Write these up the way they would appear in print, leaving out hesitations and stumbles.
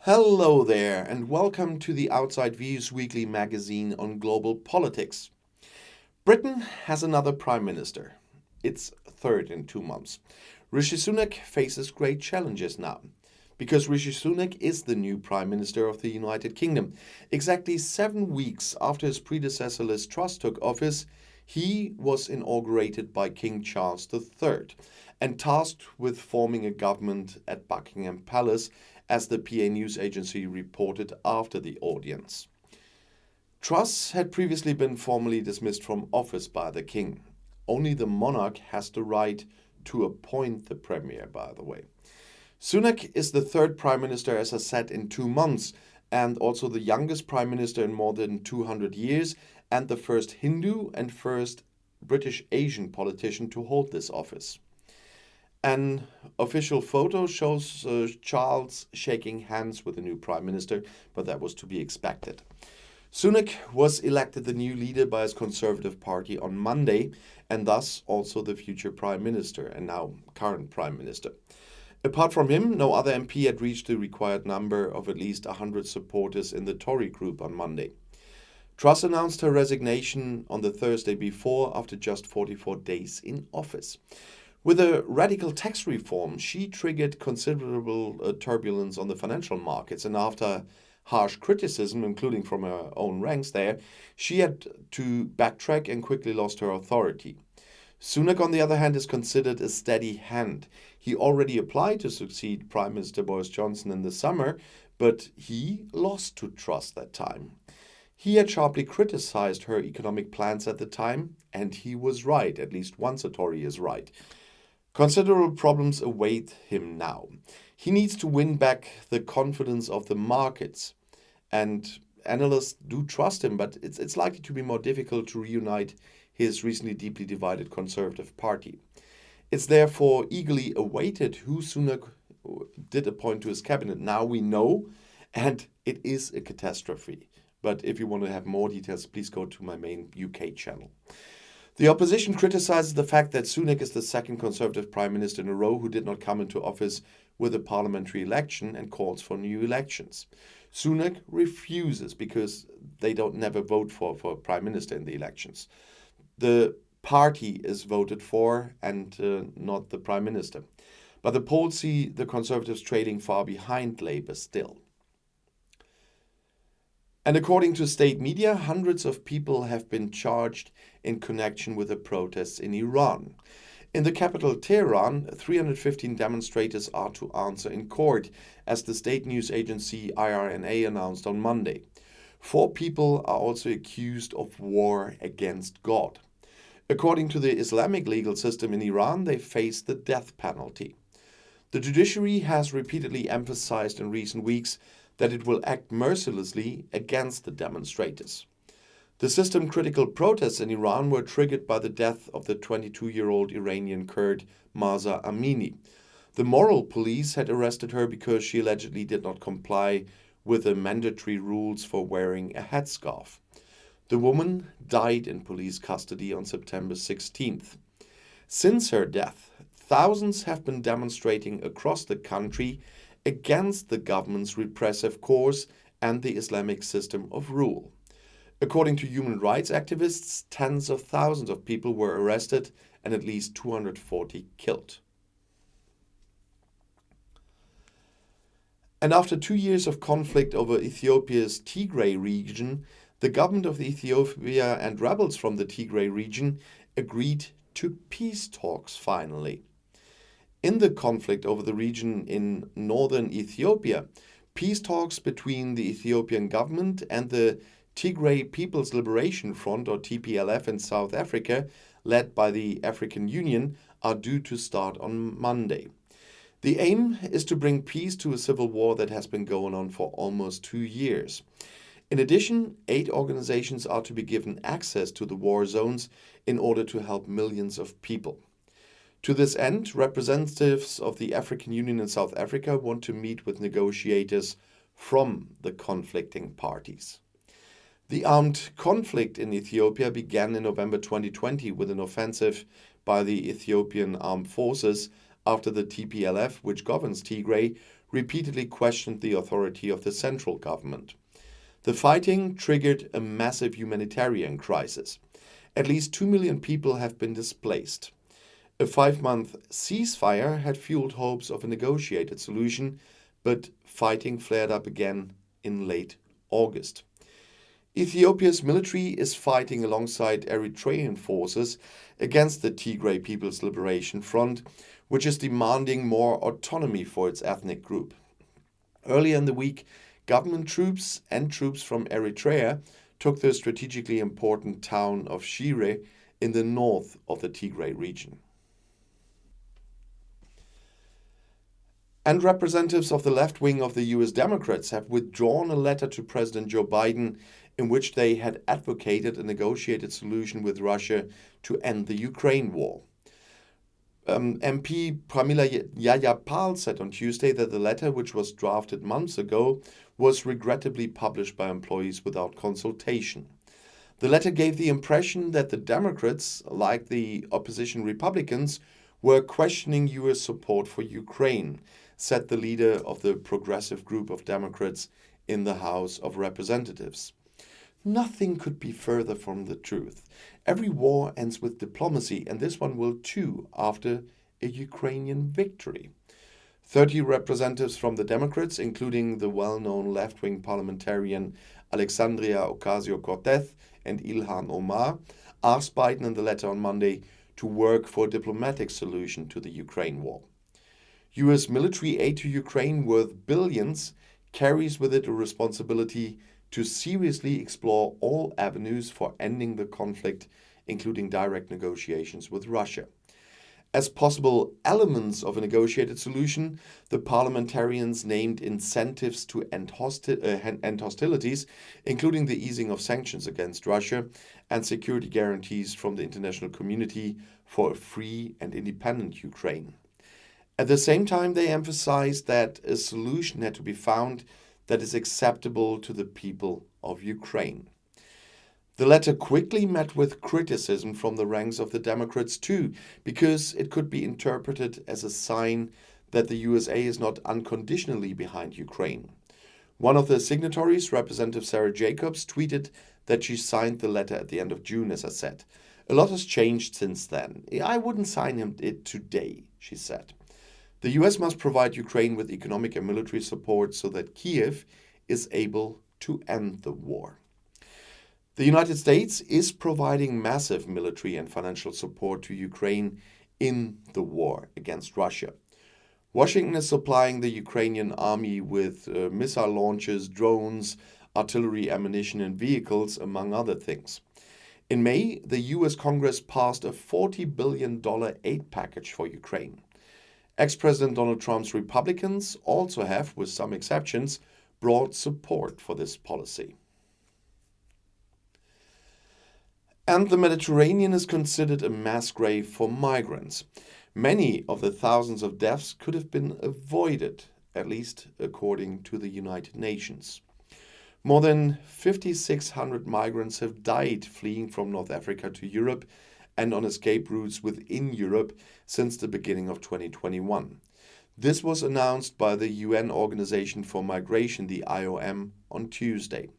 Hello there, and welcome to the Outside Views weekly magazine on global politics. Britain has another Prime Minister. It's third in 2 months. Rishi Sunak faces great challenges now, because Rishi Sunak is the new Prime Minister of the United Kingdom. Exactly 7 weeks after his predecessor Liz Truss took office, he was inaugurated by King Charles III and tasked with forming a government at Buckingham Palace, as the PA news agency reported after the audience. Truss had previously been formally dismissed from office by the king. Only the monarch has the right to appoint the premier, by the way. Sunak is the third prime minister, as I said, in 2 months, and also the youngest prime minister in more than 200 years, and the first Hindu and first British Asian politician to hold this office. An official photo shows Charles shaking hands with the new prime minister, but that was to be expected. Sunak was elected the new leader by his Conservative Party on Monday, and thus also the future prime minister and now current prime minister. Apart from him, no other MP had reached the required number of at least 100 supporters in the Tory group on Monday. Truss announced her resignation on the Thursday before, after just 44 days in office. With a radical tax reform, she triggered considerable turbulence on the financial markets, and after harsh criticism, including from her own ranks there, she had to backtrack and quickly lost her authority. Sunak, on the other hand, is considered a steady hand. He already applied to succeed Prime Minister Boris Johnson in the summer, but he lost to Truss that time. He had sharply criticized her economic plans at the time, and he was right. At least once a Tory is right. Considerable problems await him now. He needs to win back the confidence of the markets, and analysts do trust him, but it's likely to be more difficult to reunite his recently deeply divided Conservative Party. It's therefore eagerly awaited who Sunak did appoint to his cabinet. Now we know, and it is a catastrophe. But if you want to have more details, please go to my main UK channel. The opposition criticizes the fact that Sunak is the second Conservative Prime Minister in a row who did not come into office with a parliamentary election and calls for new elections. Sunak refuses because they don't never vote for a Prime Minister in the elections. The party is voted for and not the Prime Minister. But the polls see the Conservatives trailing far behind Labour still. And according to state media, hundreds of people have been charged in connection with the protests in Iran. In the capital Tehran, 315 demonstrators are to answer in court, as the state news agency IRNA announced on Monday. 4 people are also accused of war against God. According to the Islamic legal system in Iran, they face the death penalty. The judiciary has repeatedly emphasized in recent weeks that it will act mercilessly against the demonstrators. The system-critical protests in Iran were triggered by the death of the 22-year-old Iranian Kurd Mahsa Amini. The moral police had arrested her because she allegedly did not comply with the mandatory rules for wearing a headscarf. The woman died in police custody on September 16th. Since her death, thousands have been demonstrating across the country against the government's repressive course and the Islamic system of rule. According to human rights activists, tens of thousands of people were arrested and at least 240 killed. And after 2 years of conflict over Ethiopia's Tigray region, the government of Ethiopia and rebels from the Tigray region agreed to peace talks finally. In the conflict over the region in northern Ethiopia, peace talks between the Ethiopian government and the Tigray People's Liberation Front, or TPLF, in South Africa, led by the African Union, are due to start on Monday. The aim is to bring peace to a civil war that has been going on for almost 2 years. In addition, 8 organizations are to be given access to the war zones in order to help millions of people. To this end, representatives of the African Union in South Africa want to meet with negotiators from the conflicting parties. The armed conflict in Ethiopia began in November 2020 with an offensive by the Ethiopian armed forces after the TPLF, which governs Tigray, repeatedly questioned the authority of the central government. The fighting triggered a massive humanitarian crisis. At least 2 million people have been displaced. A 5-month ceasefire had fueled hopes of a negotiated solution, but fighting flared up again in late August. Ethiopia's military is fighting alongside Eritrean forces against the Tigray People's Liberation Front, which is demanding more autonomy for its ethnic group. Earlier in the week, government troops and troops from Eritrea took the strategically important town of Shire in the north of the Tigray region. And representatives of the left wing of the US Democrats have withdrawn a letter to President Joe Biden in which they had advocated a negotiated solution with Russia to end the Ukraine war. MP Pramila Jayapal said on Tuesday that the letter, which was drafted months ago, was regrettably published by employees without consultation. The letter gave the impression that the Democrats, like the opposition Republicans, were questioning US support for Ukraine, said the leader of the progressive group of Democrats in the House of Representatives. Nothing could be further from the truth. Every war ends with diplomacy, and this one will too after a Ukrainian victory. 30 representatives from the Democrats, including the well-known left-wing parliamentarian Alexandria Ocasio-Cortez and Ilhan Omar, asked Biden in the letter on Monday to work for a diplomatic solution to the Ukraine war. US military aid to Ukraine worth billions carries with it a responsibility to seriously explore all avenues for ending the conflict, including direct negotiations with Russia. As possible elements of a negotiated solution, the parliamentarians named incentives to end hostilities, including the easing of sanctions against Russia and security guarantees from the international community for a free and independent Ukraine. At the same time, they emphasized that a solution had to be found that is acceptable to the people of Ukraine. The letter quickly met with criticism from the ranks of the Democrats too, because it could be interpreted as a sign that the USA is not unconditionally behind Ukraine. One of the signatories, Representative Sarah Jacobs, tweeted that she signed the letter at the end of June, as I said. A lot has changed since then. I wouldn't sign it today, she said. The US must provide Ukraine with economic and military support so that Kiev is able to end the war. The United States is providing massive military and financial support to Ukraine in the war against Russia. Washington is supplying the Ukrainian army with missile launchers, drones, artillery ammunition, and vehicles, among other things. In May, the US Congress passed a $40 billion aid package for Ukraine. Ex-President Donald Trump's Republicans also have, with some exceptions, broad support for this policy. And the Mediterranean is considered a mass grave for migrants. Many of the thousands of deaths could have been avoided, at least according to the United Nations. More than 5,600 migrants have died fleeing from North Africa to Europe and on escape routes within Europe since the beginning of 2021. This was announced by the UN Organization for Migration, the IOM, on Tuesday.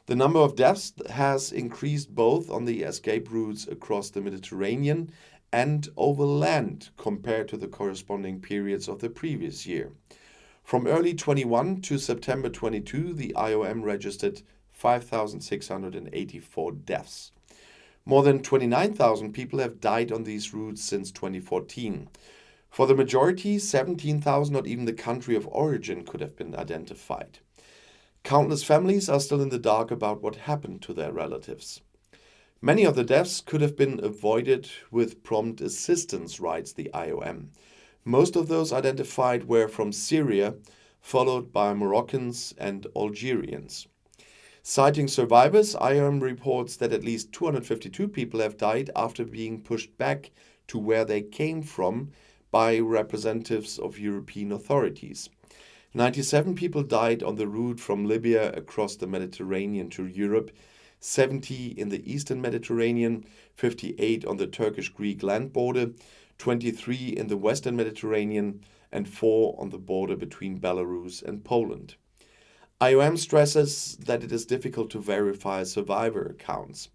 The number of deaths has increased both on the escape routes across the Mediterranean and over land compared to the corresponding periods of the previous year. From early 21 to September 22, the IOM registered 5,684 deaths. More than 29,000 people have died on these routes since 2014. For the majority, 17,000, not even the country of origin, could have been identified. Countless families are still in the dark about what happened to their relatives. Many of the deaths could have been avoided with prompt assistance, writes the IOM. Most of those identified were from Syria, followed by Moroccans and Algerians. Citing survivors, IOM reports that at least 252 people have died after being pushed back to where they came from by representatives of European authorities. 97 people died on the route from Libya across the Mediterranean to Europe, 70 in the eastern Mediterranean, 58 on the Turkish-Greek land border, 23 in the western Mediterranean, and 4 on the border between Belarus and Poland. IOM stresses that it is difficult to verify survivor accounts.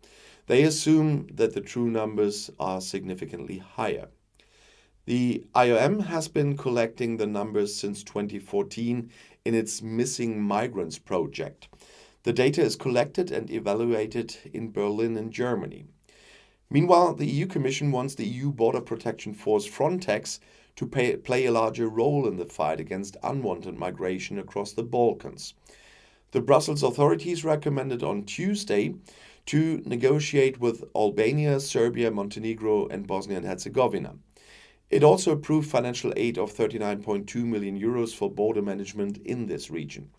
They assume that the true numbers are significantly higher. The IOM has been collecting the numbers since 2014 in its Missing Migrants project. The data is collected and evaluated in Berlin and Germany. Meanwhile, the EU Commission wants the EU Border Protection Force Frontex to play a larger role in the fight against unwanted migration across the Balkans. The Brussels authorities recommended on Tuesday to negotiate with Albania, Serbia, Montenegro, and Bosnia and Herzegovina. It also approved financial aid of 39.2 million euros for border management in this region.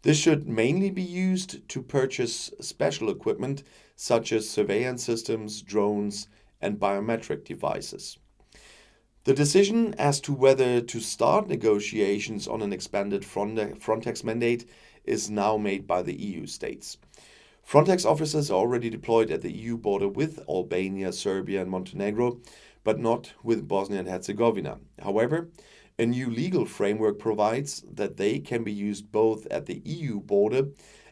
This should mainly be used to purchase special equipment such as surveillance systems, drones, and biometric devices. The decision as to whether to start negotiations on an expanded Frontex mandate is now made by the EU states. Frontex officers are already deployed at the EU border with Albania, Serbia, and Montenegro, but not with Bosnia and Herzegovina. However, a new legal framework provides that they can be used both at the EU border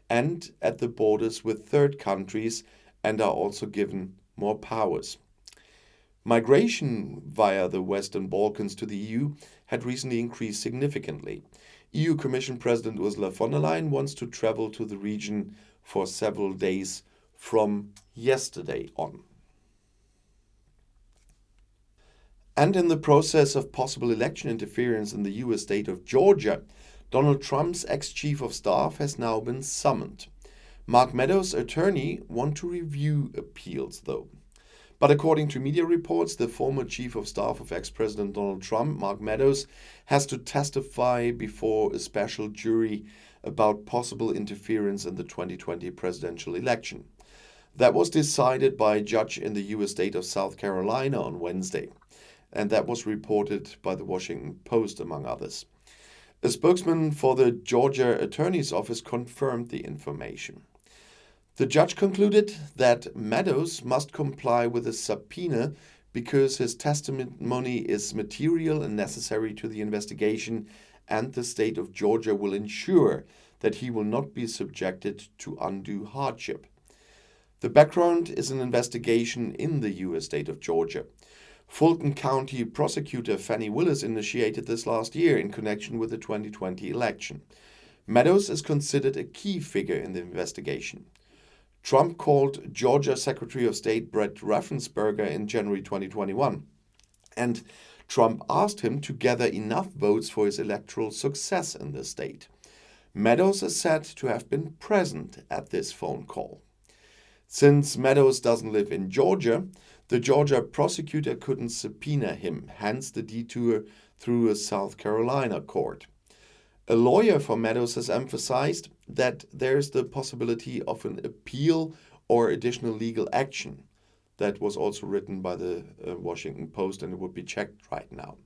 and at the borders with third countries and are also given more powers. Migration via the Western Balkans to the EU had recently increased significantly. EU Commission President Ursula von der Leyen wants to travel to the region for several days from yesterday on. And in the process of possible election interference in the US state of Georgia, Donald Trump's ex-chief of staff has now been summoned. Mark Meadows' attorney wants to review appeals, though. But according to media reports, the former chief of staff of ex-President Donald Trump, Mark Meadows, has to testify before a special jury about possible interference in the 2020 presidential election. That was decided by a judge in the US state of South Carolina on Wednesday, and that was reported by the Washington Post, among others. A spokesman for the Georgia Attorney's Office confirmed the information. The judge concluded that Meadows must comply with a subpoena because his testimony is material and necessary to the investigation, and the state of Georgia will ensure that he will not be subjected to undue hardship. The background is an investigation in the U.S. state of Georgia. Fulton County prosecutor Fannie Willis initiated this last year in connection with the 2020 election. Meadows is considered a key figure in the investigation. Trump called Georgia Secretary of State Brett Raffensperger in January 2021, and Trump asked him to gather enough votes for his electoral success in the state. Meadows is said to have been present at this phone call. Since Meadows doesn't live in Georgia, the Georgia prosecutor couldn't subpoena him, hence the detour through a South Carolina court. A lawyer for Meadows has emphasized that there's the possibility of an appeal or additional legal action. That was also written by the Washington Post, and it would be checked right now.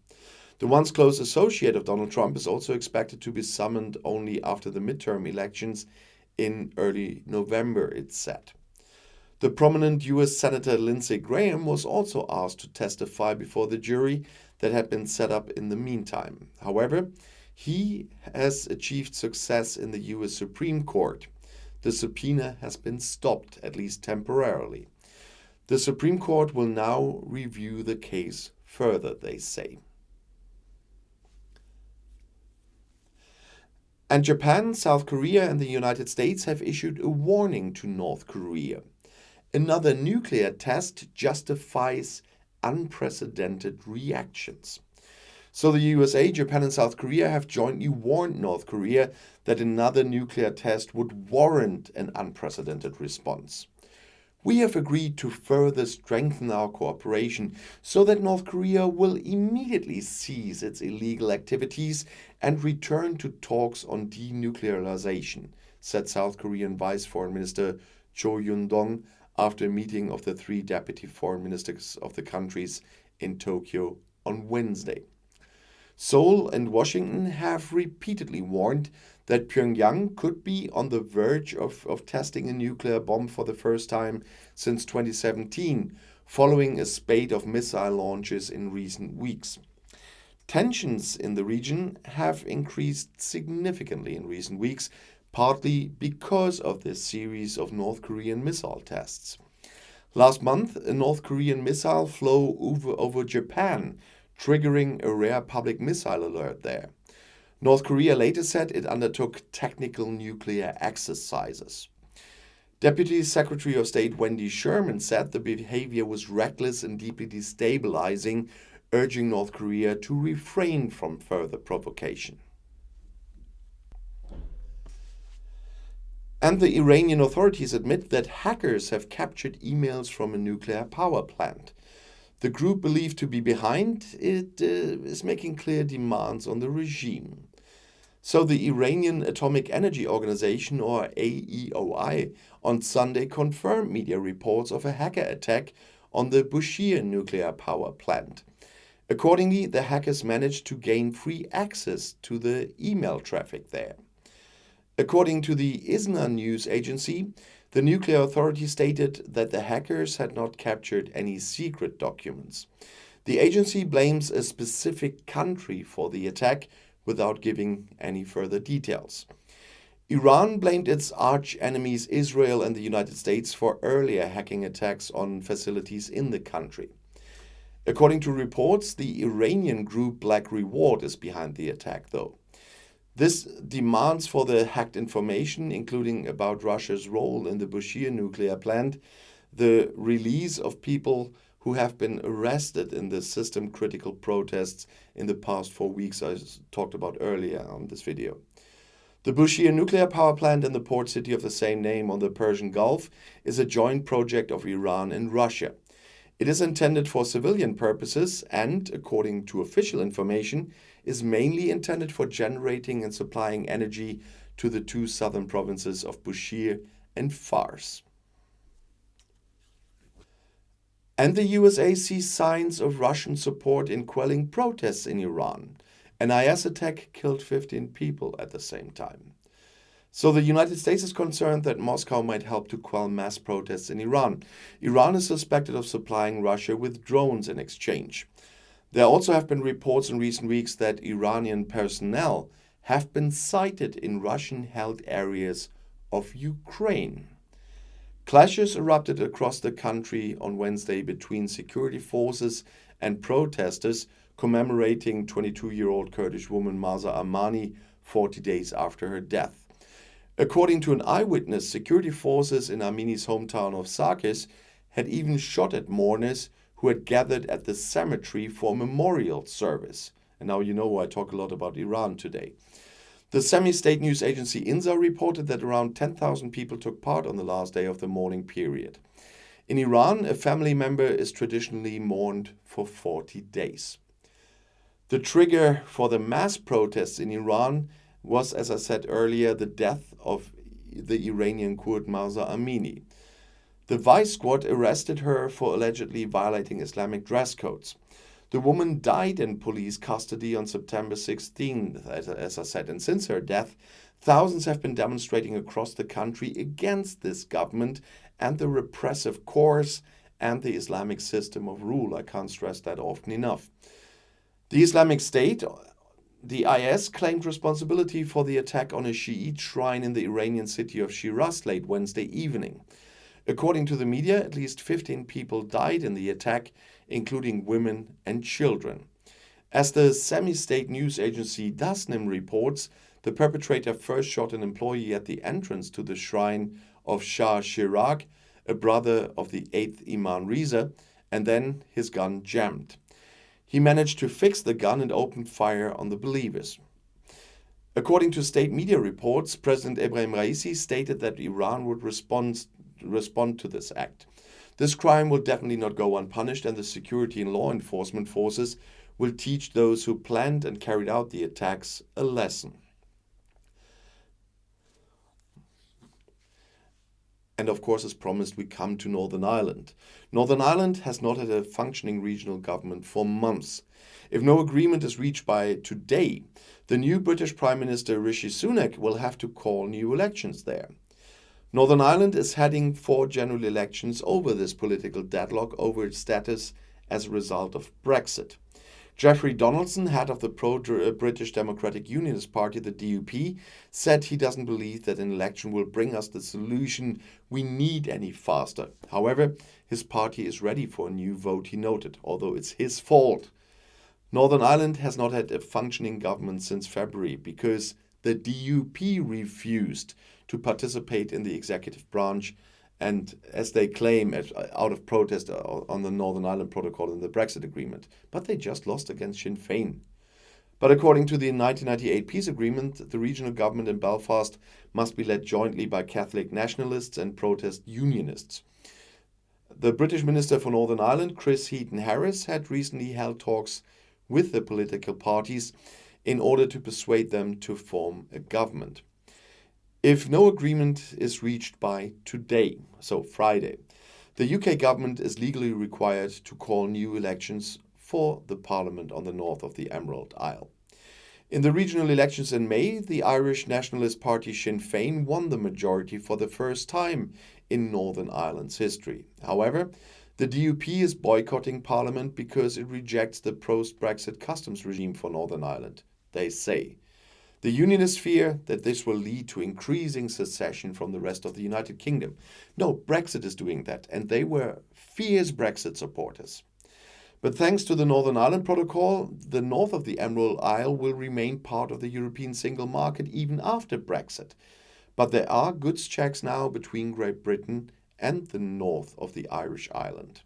The once close associate of Donald Trump is also expected to be summoned only after the midterm elections in early November, it's said. The prominent U.S. Senator Lindsey Graham was also asked to testify before the jury that had been set up in the meantime. However, he has achieved success in the U.S. Supreme Court. The subpoena has been stopped, at least temporarily. The Supreme Court will now review the case further, they say. And Japan, South Korea, and the United States have issued a warning to North Korea. Another nuclear test justifies unprecedented reactions. So the USA, Japan, and South Korea have jointly warned North Korea that another nuclear test would warrant an unprecedented response. We have agreed to further strengthen our cooperation so that North Korea will immediately cease its illegal activities and return to talks on denuclearization, said South Korean Vice Foreign Minister Cho Yun-dong after a meeting of the 3 deputy foreign ministers of the countries in Tokyo on Wednesday. Seoul and Washington have repeatedly warned that Pyongyang could be on the verge of testing a nuclear bomb for the first time since 2017, following a spate of missile launches in recent weeks. Tensions in the region have increased significantly in recent weeks, partly because of this series of North Korean missile tests. Last month, a North Korean missile flew over Japan, triggering a rare public missile alert there. North Korea later said it undertook technical nuclear exercises. Deputy Secretary of State Wendy Sherman said the behavior was reckless and deeply destabilizing, urging North Korea to refrain from further provocation. And the Iranian authorities admit that hackers have captured emails from a nuclear power plant. The group believed to be behind it is making clear demands on the regime. So the Iranian Atomic Energy Organization, or AEOI, on Sunday confirmed media reports of a hacker attack on the Bushehr nuclear power plant. Accordingly, the hackers managed to gain free access to the email traffic there. According to the ISNA news agency, the nuclear authority stated that the hackers had not captured any secret documents. The agency blames a specific country for the attack without giving any further details. Iran blamed its arch-enemies Israel and the United States for earlier hacking attacks on facilities in the country. According to reports, the Iranian group Black Reward is behind the attack, though. This demands for the hacked information, including about Russia's role in the Bushehr nuclear plant, the release of people who have been arrested in the system-critical protests in the past 4 weeks I talked about earlier on this video. The Bushehr nuclear power plant in the port city of the same name on the Persian Gulf is a joint project of Iran and Russia. It is intended for civilian purposes and, according to official information, is mainly intended for generating and supplying energy to the two southern provinces of Bushehr and Fars. And the USA sees signs of Russian support in quelling protests in Iran. An IS attack killed 15 people at the same time. So the United States is concerned that Moscow might help to quell mass protests in Iran. Iran is suspected of supplying Russia with drones in exchange. There also have been reports in recent weeks that Iranian personnel have been sighted in Russian-held areas of Ukraine. Clashes erupted across the country on Wednesday between security forces and protesters commemorating 22-year-old Kurdish woman Mahsa Amini 40 days after her death. According to an eyewitness, security forces in Amini's hometown of Sarkis had even shot at mourners who had gathered at the cemetery for a memorial service. And now you know I talk a lot about Iran today. The semi-state news agency INSA reported that around 10,000 people took part on the last day of the mourning period. In Iran, a family member is traditionally mourned for 40 days. The trigger for the mass protests in Iran was, as I said earlier, the death of the Iranian Kurd Mahsa Amini. The Vice Squad arrested her for allegedly violating Islamic dress codes. The woman died in police custody on September 16th, as I said, and since her death, thousands have been demonstrating across the country against this government and the repressive course and the Islamic system of rule. I can't stress that often enough. The Islamic State, the IS, claimed responsibility for the attack on a Shiite shrine in the Iranian city of Shiraz late Wednesday evening. According to the media, at least 15 people died in the attack, including women and children. As the semi-state news agency Dasnim reports, the perpetrator first shot an employee at the entrance to the shrine of Shah Chirag, a brother of the 8th Imam Reza, and then his gun jammed. He managed to fix the gun and opened fire on the believers. According to state media reports, President Ebrahim Raisi stated that Iran would respond to this act. This crime will definitely not go unpunished, and the security and law enforcement forces will teach those who planned and carried out the attacks a lesson. And of course, as promised, we come to Northern Ireland. Northern Ireland has not had a functioning regional government for months. If no agreement is reached by today, the new British Prime Minister Rishi Sunak will have to call new elections there. Northern Ireland is heading for general elections over this political deadlock over its status as a result of Brexit. Jeffrey Donaldson, head of the pro-British Democratic Unionist Party, the DUP, said he doesn't believe that an election will bring us the solution we need any faster. However, his party is ready for a new vote, he noted, although it's his fault. Northern Ireland has not had a functioning government since February because the DUP refused to participate in the executive branch and, as they claim, out of protest on the Northern Ireland Protocol in the Brexit agreement. But they just lost against Sinn Féin. But according to the 1998 peace agreement, the regional government in Belfast must be led jointly by Catholic nationalists and protest unionists. The British Minister for Northern Ireland, Chris Heaton-Harris, had recently held talks with the political parties in order to persuade them to form a government. If no agreement is reached by today, so Friday, the UK government is legally required to call new elections for the parliament on the north of the Emerald Isle. In the regional elections in May, the Irish nationalist party Sinn Féin won the majority for the first time in Northern Ireland's history. However, the DUP is boycotting Parliament because it rejects the post-Brexit customs regime for Northern Ireland, they say. The Unionists fear that this will lead to increasing secession from the rest of the United Kingdom. No, Brexit is doing that, and they were fierce Brexit supporters. But thanks to the Northern Ireland Protocol, the north of the Emerald Isle will remain part of the European single market even after Brexit. But there are goods checks now between Great Britain and the north of the Irish island.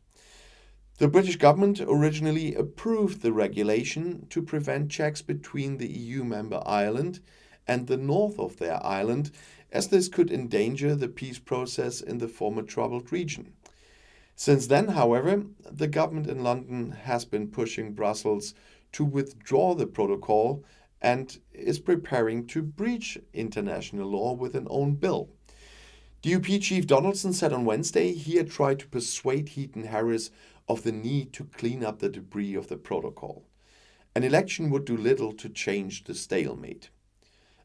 The British government originally approved the regulation to prevent checks between the EU member Ireland and the north of their island, as this could endanger the peace process in the former troubled region. Since then, however, the government in London has been pushing Brussels to withdraw the protocol and is preparing to breach international law with an own bill. DUP Chief Donaldson said on Wednesday he had tried to persuade Heaton-Harris of the need to clean up the debris of the protocol. An election would do little to change the stalemate.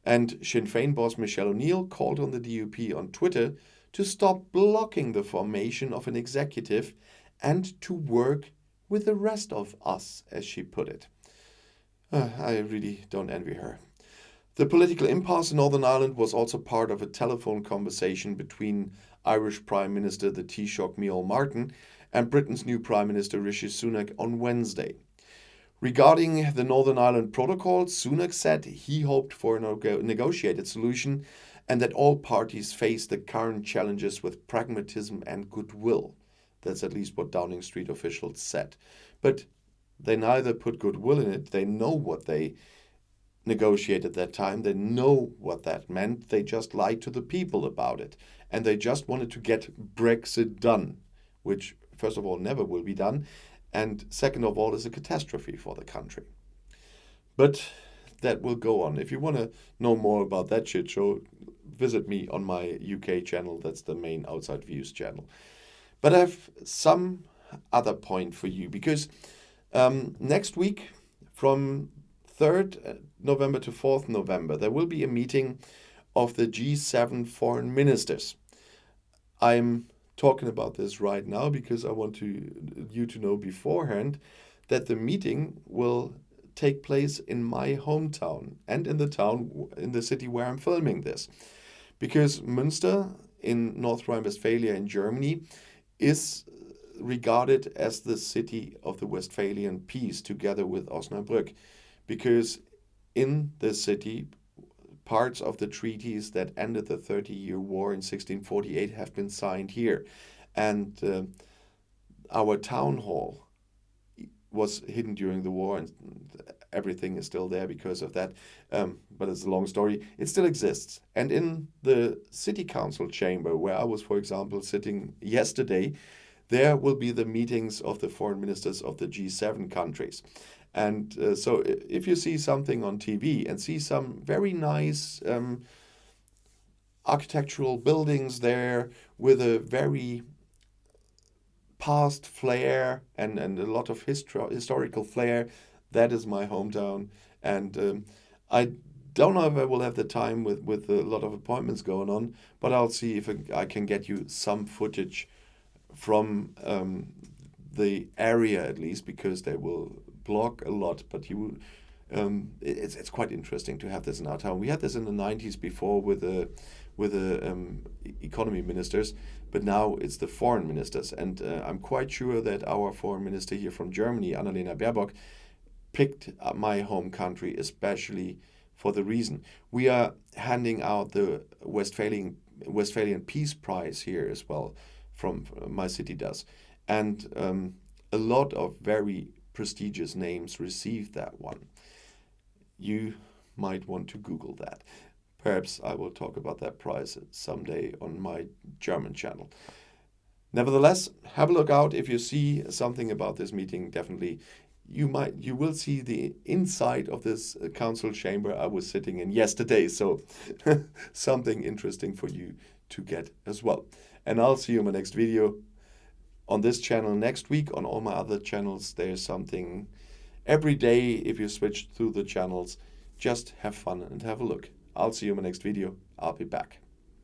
And Sinn Féin boss Michelle O'Neill called on the DUP on Twitter to stop blocking the formation of an executive and to work with the rest of us, as she put it. I really don't envy her. The political impasse in Northern Ireland was also part of a telephone conversation between Irish Prime Minister the Taoiseach Micheál Martin and Britain's new Prime Minister Rishi Sunak on Wednesday. Regarding the Northern Ireland Protocol, Sunak said he hoped for a negotiated solution and that all parties face the current challenges with pragmatism and goodwill. That's at least what Downing Street officials said. But they neither put goodwill in it, they know what they negotiated that time, they know what that meant, they just lied to the people about it. And they just wanted to get Brexit done, which first of all never will be done, and second of all is a catastrophe for the country. But that will go on. If you want to know more about that shit show, visit me on my UK channel. That's the main Outside Views channel. But I have some other point for you, because next week from 3rd November to 4th November, there will be a meeting of the G7 foreign ministers. I'm talking about this right now because I want you to know beforehand that the meeting will take place in my hometown and in the city where I'm filming this. Because Münster in North Rhine-Westphalia in Germany is regarded as the city of the Westphalian peace together with Osnabrück. Because in this city, parts of the treaties that ended the 30-year war in 1648 have been signed here. And our town hall was hidden during the war, and everything is still there because of that. But it's a long story. It still exists. And in the city council chamber, where I was, for example, sitting yesterday, there will be the meetings of the foreign ministers of the G7 countries. And so if you see something on TV and see some very nice architectural buildings there with a very past flair and a lot of historical flair, that is my hometown. And I don't know if I will have the time with a lot of appointments going on, but I'll see if I can get you some footage from the area at least, because there will blog a lot, but it's quite interesting to have this in our town. We had this in the 90s before with the economy ministers, but now it's the foreign ministers. And I'm quite sure that our foreign minister here from Germany, Annalena Baerbock, picked my home country especially for the reason we are handing out the Westphalian Peace Prize here as well, from my city does, and a lot of very prestigious names received that one. You might want to Google that. Perhaps I will talk about that prize someday on my German channel. Nevertheless, have a look out if you see something about this meeting. Definitely, you will see the inside of this council chamber I was sitting in yesterday. So something interesting for you to get as well. And I'll see you in my next video on this channel next week. On all my other channels, there's something every day. If you switch through the channels, just have fun and have a look. I'll see you in my next video. I'll be back.